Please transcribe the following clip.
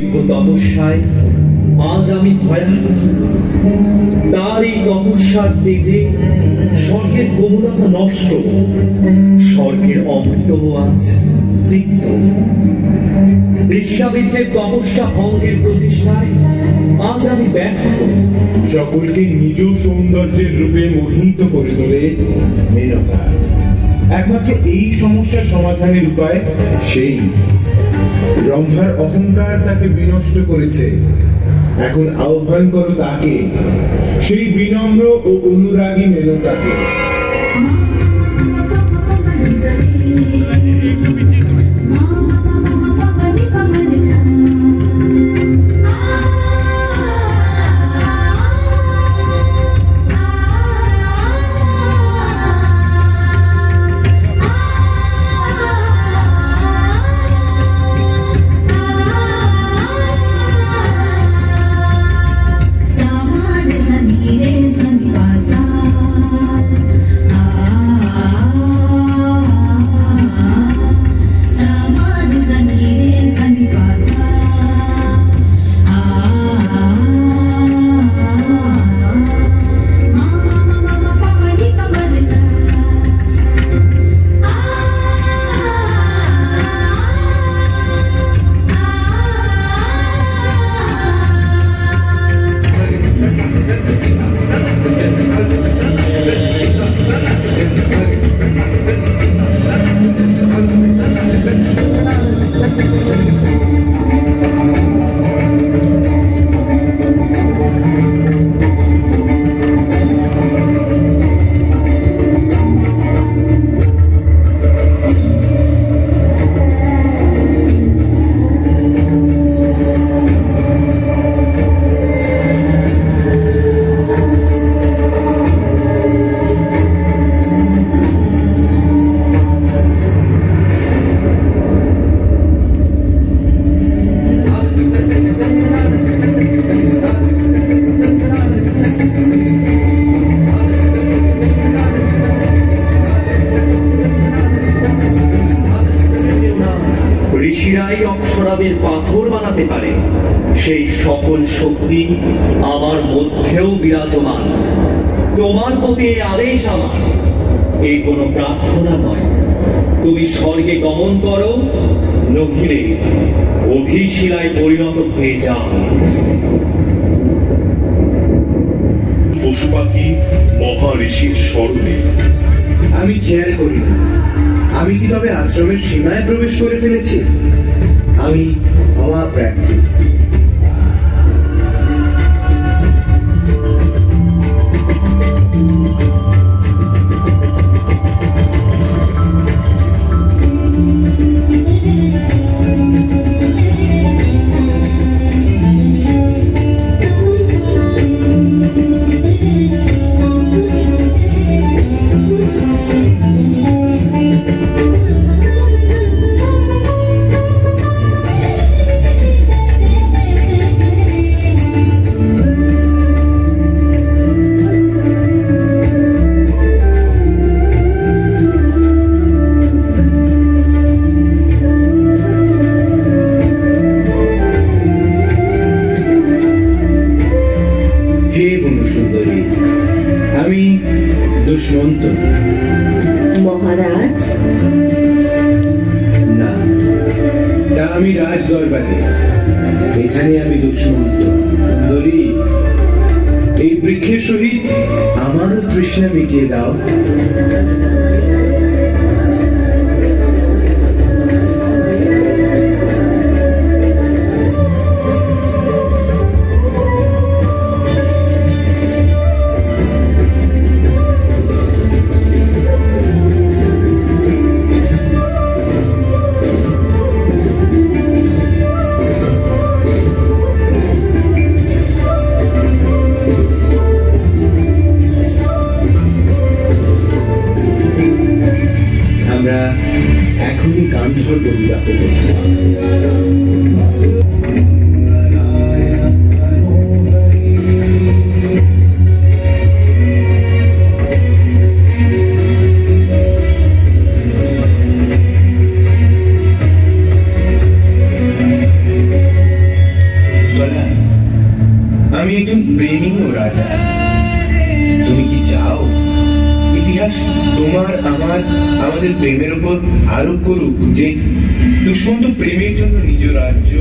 তপস্যায় আজ আমি ভয়ার্থ। তার এই তপস্যার তেজে স্বর্গের কোমলতা নষ্ট, স্বর্গের অমৃত আজ তিক্ত। বিশ্বামিত্রের তপস্যা ভঙ্গের প্রচেষ্টায় আজ আমি ব্যর্থ। সকলকে নিজ সৌন্দর্যের রূপে মোহিত করে তোলে মেনকা। একমাত্র এই সমস্যার সমাধানের উপায় সেই। রম্ভার অহংকার তাকে বিনষ্ট করেছে। এখন আহ্বান করো তাকে, সেই বিনম্র ও অনুরাগী মেনকাকে। ঋষিরাই অপ্সরাদের পাথর বানাতে পারে, সেই সকল শক্তি আমার মধ্যেও বিরাজমান। তোমার প্রতি এই আদেশ আমার, এই কোনো প্রার্থনা নয়। তুমি স্বর্গে গমন করো, নহিলে অভিশিলায় পরিণত হয়ে যাও। পশু পাখি মহাঋষির স্মরণে আমি খেয়াল করি, আমি কি তবে আশ্রমের সীমায় প্রবেশ করে ফেলেছি? আমি ক্ষমা প্রার্থী। আমি দুষ্মন্ত। মহারাজ? না, তা আমি রাজ দরবারে, এখানে আমি দুষ্মন্ত। সুন্দরী, এই বৃক্ষের সহিত আমারও তৃষ্ণা মিটিয়ে দাও। একজন প্রেমী ও রাজা। তুমি কি চাও ইতিহাস তোমার আমাদের প্রেমের উপর আরোপ করুক যে দুষ্মন্ত প্রেমের জন্য নিজ রাজ্য